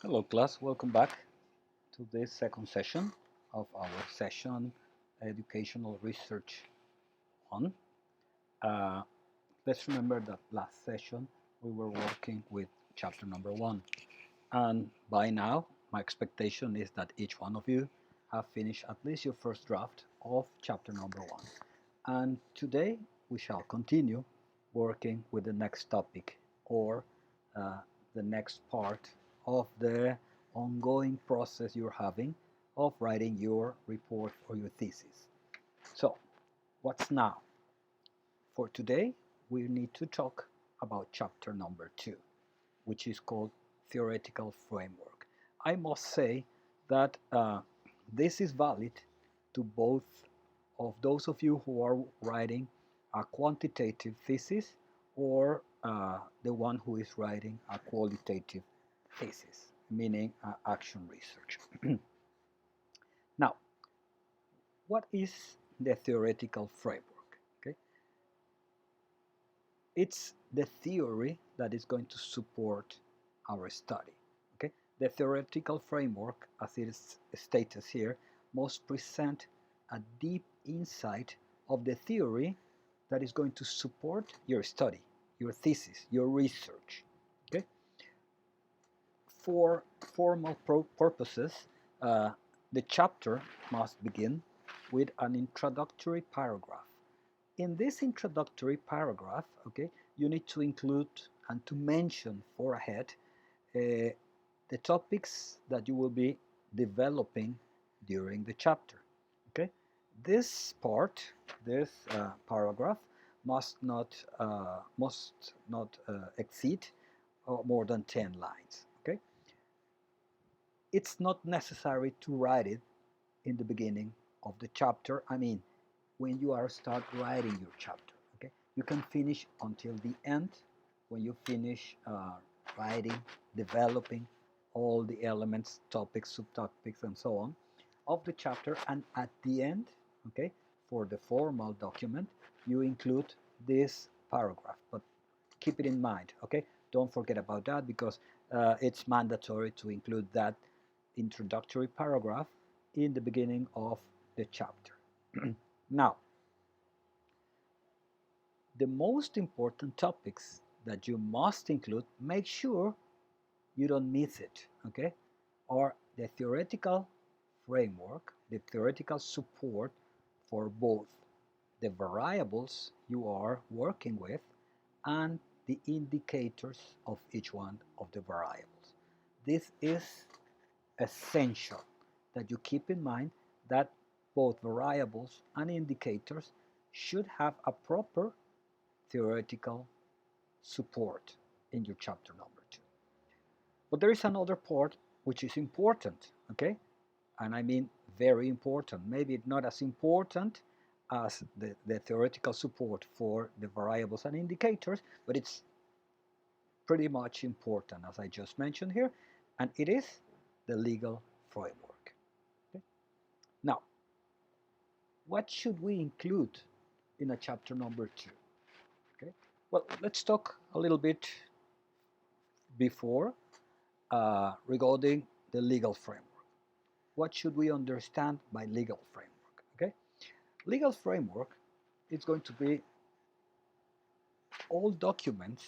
Hello class, welcome back to this second session of our session Educational Research 1. Uh, let's remember that last session we were working with chapter number 1, and by now my expectation is that each one of you have finished at least your first draft of chapter number 1. And today we shall continue working with the next topic, or uh, the next part of the ongoing process you're having of writing your report or your thesis. So, what's now? For today, we need to talk about chapter number 2, which is called Theoretical Framework. I must say that this is valid to both of those of you who are writing a quantitative thesis or the one who is writing a qualitative thesis, meaning action research. Now, what is the theoretical framework? Okay, it's the theory that is going to support our study. Okay, the theoretical framework, as it is stated here, must present a deep insight of the theory that is going to support your study, your thesis, your research. Okay, for formal purposes, the chapter must begin with an introductory paragraph. In this introductory paragraph, okay, you need to include and to mention for ahead the topics that you will be developing during the chapter. Okay, this part, this paragraph, must not exceed more than 10 lines. Okay, it's not necessary to write it in the beginning of the chapter. I mean, when you are start writing your chapter, okay, you can finish until the end when you finish writing, developing all the elements, topics, subtopics, and so on of the chapter, and at the end, okay, for the formal document, you include this paragraph. But keep it in mind, okay? Don't forget about that, because it's mandatory to include that introductory paragraph in the beginning of the chapter. Now, the most important topics that you must include, make sure you don't miss it, okay? Are the theoretical framework, the theoretical support for both the variables you are working with and the indicators of each one of the variables. This is essential that you keep in mind that both variables and indicators should have a proper theoretical support in your chapter number 2. But there is another part which is important, okay? And I mean very important, maybe not as important as the theoretical support for the variables and indicators, but it's pretty much important, as I just mentioned here, and it is the legal framework. Okay? Now, what should we include in a chapter number 2? Okay? Well, let's talk a little bit before regarding the legal framework. What should we understand by legal framework? Okay, legal framework is going to be all documents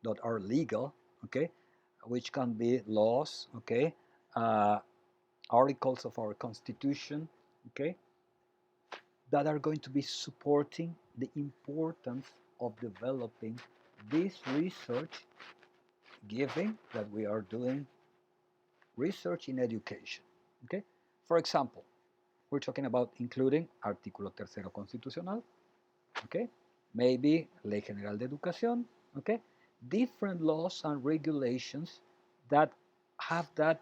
that are legal, okay, which can be laws, okay, uh, articles of our constitution, okay, that are going to be supporting the importance of developing this research, given that we are doing research in education, okay. For example, we're talking about including artículo tercero constitucional, okay, maybe Ley General de Educación, okay, different laws and regulations that have that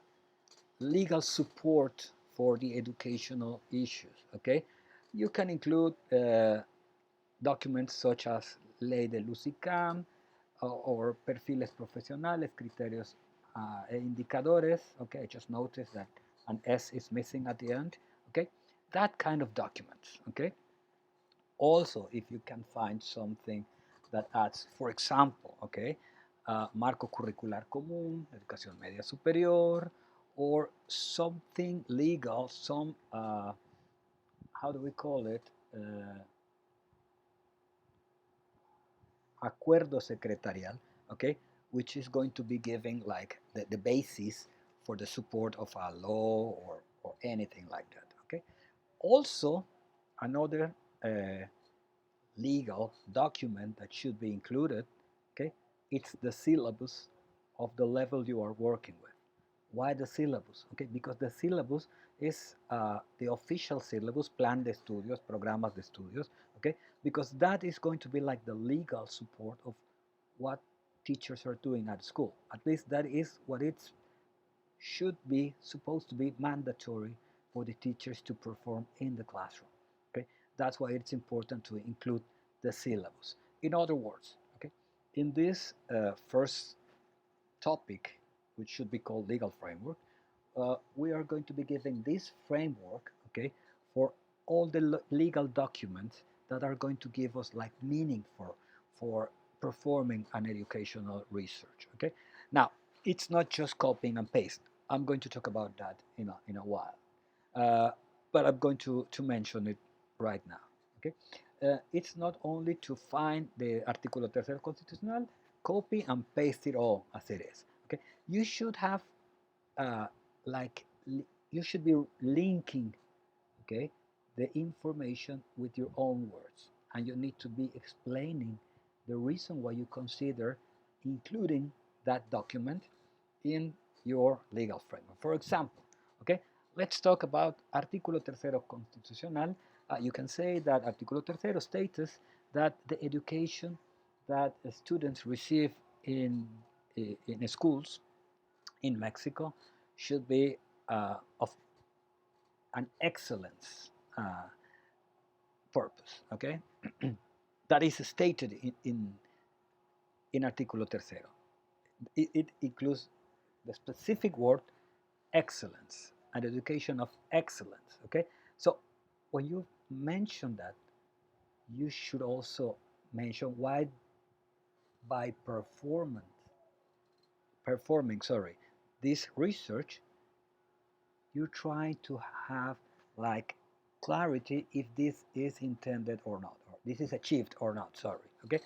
legal support for the educational issues, okay. You can include documents such as Ley del UCICAM or perfiles profesionales, criterios e indicadores, okay. I just noticed that an S is missing at the end, okay. That kind of documents, okay. Also, if you can find something that adds, for example, okay, marco curricular común, educación media superior, or something legal, some, how do we call it? Acuerdo secretarial, okay, which is going to be giving like the basis for the support of a law or anything like that, okay. Also, another legal document that should be included, okay, it's the syllabus of the level you are working with. Why the syllabus? Okay, because the syllabus is the official syllabus, plan de estudios, programas de estudios, okay, because that is going to be like the legal support of what teachers are doing at school. At least that is what it should be supposed to be mandatory for the teachers to perform in the classroom. Okay, that's why it's important to include the syllabus. In other words, okay, in this first topic, which should be called legal framework, we are going to be giving this framework, okay, for all the legal documents that are going to give us like meaning for performing an educational research. Okay, now it's not just copying and paste. I'm going to talk about that in a while, uh, but I'm going to mention it right now. Okay, it's not only to find the artículo tercero constitucional, copy and paste it all as it is. Okay, you should have uh, like you should be linking, okay, the information with your own words, and you need to be explaining the reason why you consider including that document in your legal framework. For example, okay, let's talk about artículo tercero constitucional. You can say that artículo tercero states that the education that students receive in schools in Mexico should be of an excellence purpose, okay? That is stated in Artículo Tercero. It includes the specific word excellence, an education of excellence, okay? So when you mention that, you should also mention why by performing, sorry, this research, you try to have like clarity if this is intended or not, or this is achieved or not, sorry, okay.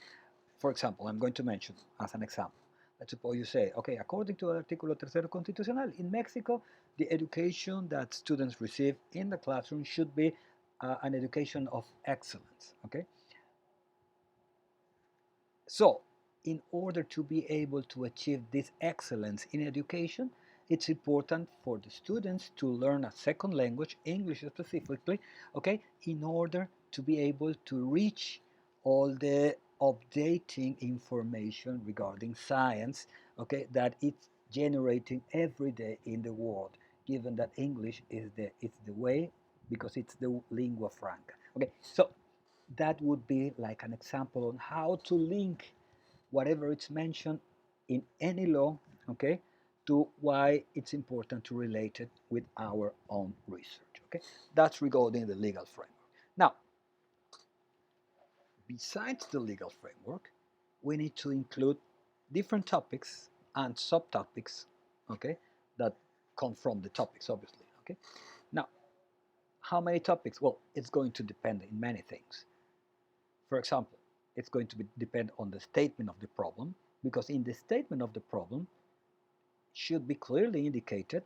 For example, I'm going to mention as an example, let's suppose you say, okay, according to artículo tercero constitucional, in Mexico the education that students receive in the classroom should be an education of excellence, okay. So, in order to be able to achieve this excellence in education, it's important for the students to learn a second language, English specifically, okay, in order to be able to reach all the updating information regarding science, okay, that it's generating every day in the world, given that English is the way because it's the lingua franca. Okay, so that would be like an example on how to link whatever it's mentioned in any law, okay, to why it's important to relate it with our own research, okay. That's regarding the legal framework. Now, besides the legal framework, we need to include different topics and subtopics, okay, that come from the topics, obviously, okay. Now, how many topics? Well, it's going to depend in many things. For example, it's going to depend on the statement of the problem, because in the statement of the problem should be clearly indicated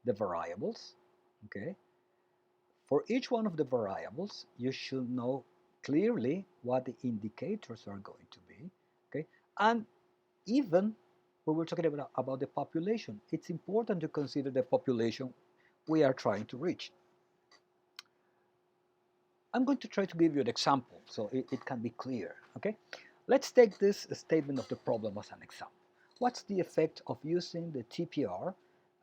the variables, okay? For each one of the variables, you should know clearly what the indicators are going to be, okay? And even when we're talking about the population, it's important to consider the population we are trying to reach. I'm going to try to give you an example so it can be clear, okay? Let's take this statement of the problem as an example. What's the effect of using the TPR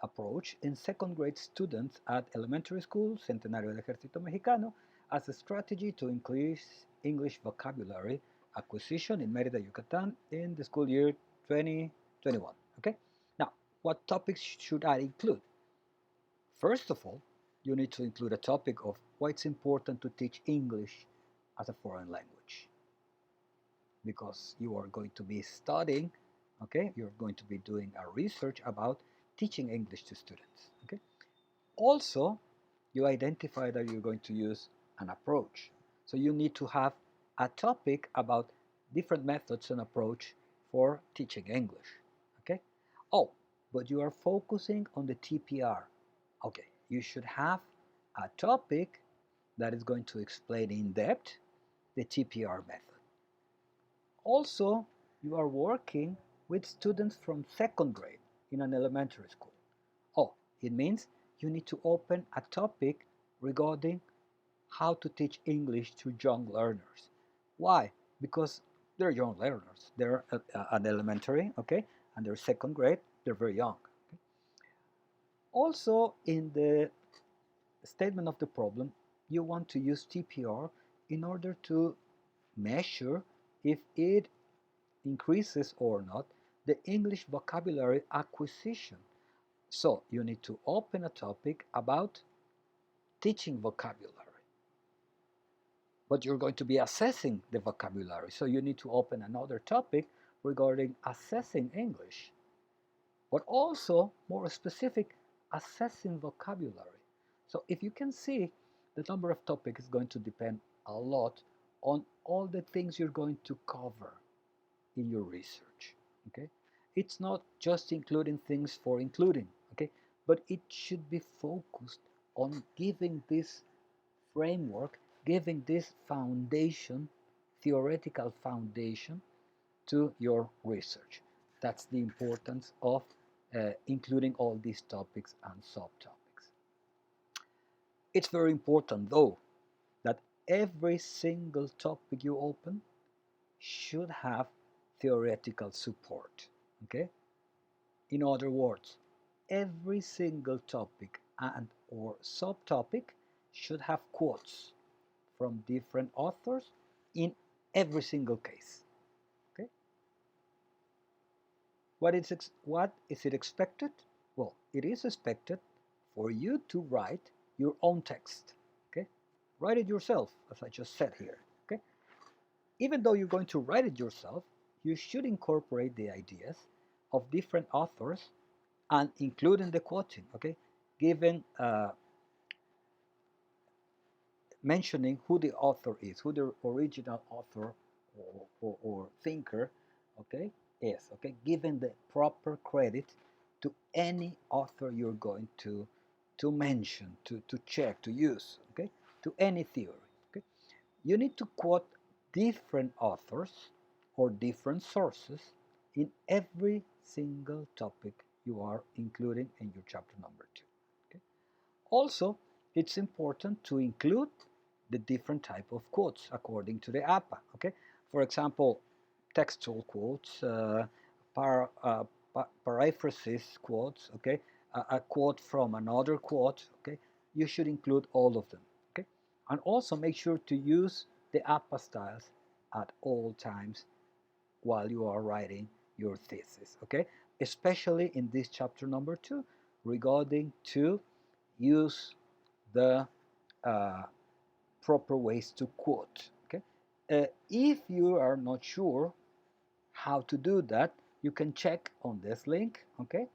approach in second grade students at elementary school, Centenario del Ejército Mexicano, as a strategy to increase English vocabulary acquisition in Mérida, Yucatan in the school year 2021, okay? Now, what topics should I include? First of all, you need to include a topic of why it's important to teach English as a foreign language, because you are going to be studying Okay, you're going to be doing a research about teaching English to students. Okay, also you identify that you're going to use an approach. So you need to have a topic about different methods and approach for teaching English. Okay? Oh, but you are focusing on the TPR. Okay, you should have a topic that is going to explain in depth the TPR method. Also, you are working with students from second grade in an elementary school. Oh, it means you need to open a topic regarding how to teach English to young learners. Why? Because they're young learners. They're an elementary, okay, and they're second grade. They're very young. Okay? Also, in the statement of the problem, you want to use TPR in order to measure if it increases or not the English vocabulary acquisition. So you need to open a topic about teaching vocabulary. But you're going to be assessing the vocabulary. So you need to open another topic regarding assessing English, but also more specific, assessing vocabulary. So if you can see, the number of topics is going to depend a lot on all the things you're going to cover in your research. Okay, it's not just including things for including. Okay, but it should be focused on giving this framework, giving this foundation, theoretical foundation to your research. That's the importance of including all these topics and subtopics. It's very important, though, that every single topic you open should have theoretical support. Okay? In other words, every single topic and or subtopic should have quotes from different authors in every single case. Okay? What is it expected? Well, it is expected for you to write your own text. Okay? Write it yourself, as I just said here. Okay? Even though you're going to write it yourself, you should incorporate the ideas of different authors and including the quoting. Okay? Given mentioning who the author is, who the original author or thinker, okay, is, okay, giving the proper credit to any author you're going to mention, to check, to use, okay, to any theory, okay. You need to quote different authors or different sources in every single topic you are including in your chapter number 2. Okay? Also, it's important to include the different type of quotes according to the APA. Okay, for example, textual quotes, paraphrasis quotes. Okay, a quote from another quote. Okay, you should include all of them. Okay, and also make sure to use the APA styles at all times while you are writing your thesis. Okay, especially in this chapter number 2 regarding to use the uh, proper ways to quote. Okay, if you are not sure how to do that, you can check on this link. Okay,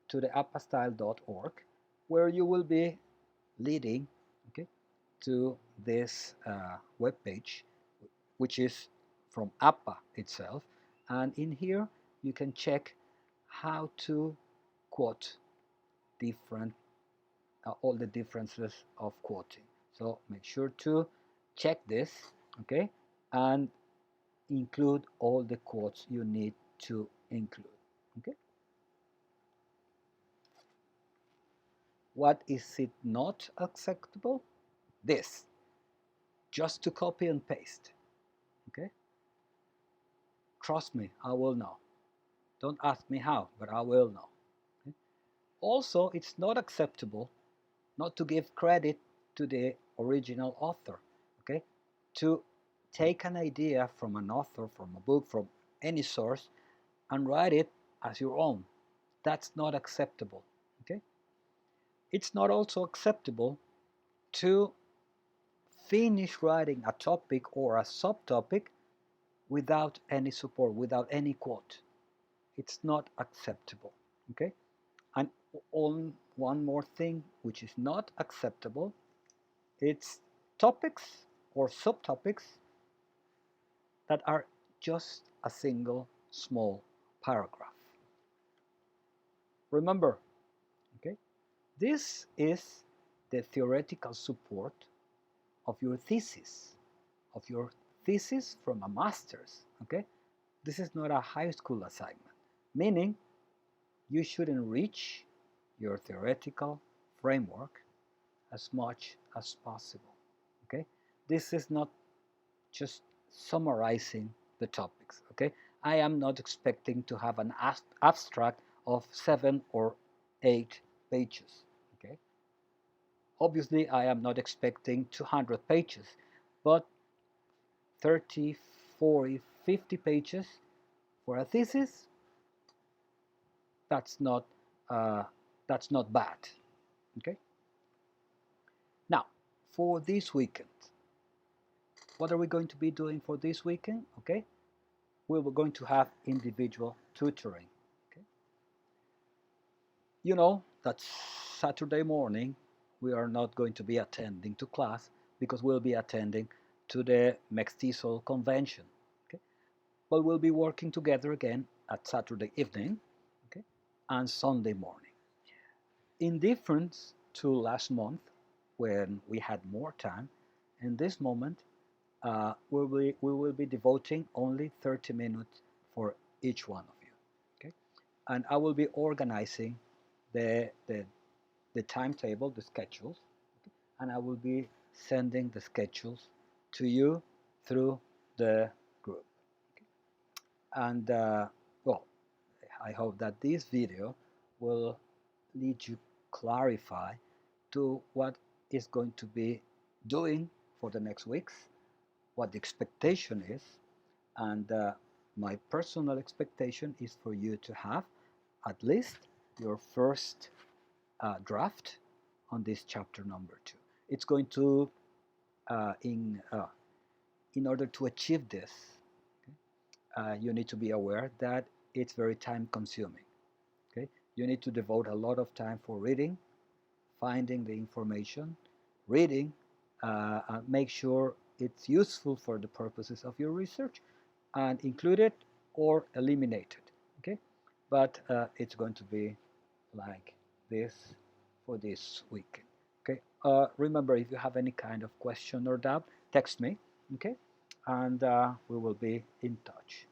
to the appastyle.org, where you will be leading. Okay, to this web page, which is from APA itself, and in here you can check how to quote different all the differences of quoting. So make sure to check this, okay, and include all the quotes you need to include. Okay. What is it not acceptable? This, just to copy and paste. Okay. Trust me, I will know. Don't ask me how, but I will know. Okay? Also, it's not acceptable not to give credit to the original author. Okay, to take an idea from an author, from a book, from any source, and write it as your own. That's not acceptable. Okay, it's not also acceptable to finish writing a topic or a subtopic without any support, without any quote. It's not acceptable. Okay, and on one more thing which is not acceptable, it's topics or subtopics that are just a single small paragraph. Remember, okay, this is the theoretical support of your thesis, from a master's. Okay, this is not a high school assignment, meaning you should enrich your theoretical framework as much as possible. Okay, this is not just summarizing the topics. Okay, I am not expecting to have an abstract of 7 or 8 pages. Okay, obviously I am not expecting 200 pages, but 30, 40, 50 pages for a thesis, that's not uh, that's not bad. Okay, now for this weekend, what are we going to be doing for this weekend? Okay, we were going to have individual tutoring. Okay, you know that Saturday morning we are not going to be attending to class because we'll be attending to the Mestizo convention. Okay, but we'll be working together again at Saturday evening, okay, and Sunday morning. In difference to last month when we had more time, in this moment we will be devoting only 30 minutes for each one of you. Okay, and I will be organizing the the, the timetable, the schedules, okay? And I will be sending the schedules to you through the group. Okay? And well, I hope that this video will lead you clarify to what is going to be doing for the next weeks, what the expectation is, and my personal expectation is for you to have at least your first draft on this chapter number 2. It's going to in order to achieve this, you need to be aware that it's very time consuming. Okay, you need to devote a lot of time for reading, finding the information, reading, make sure it's useful for the purposes of your research, and include it or eliminate it. Okay, but it's going to be like this for this weekend. Okay, remember, if you have any kind of question or doubt, text me. Okay, and we will be in touch.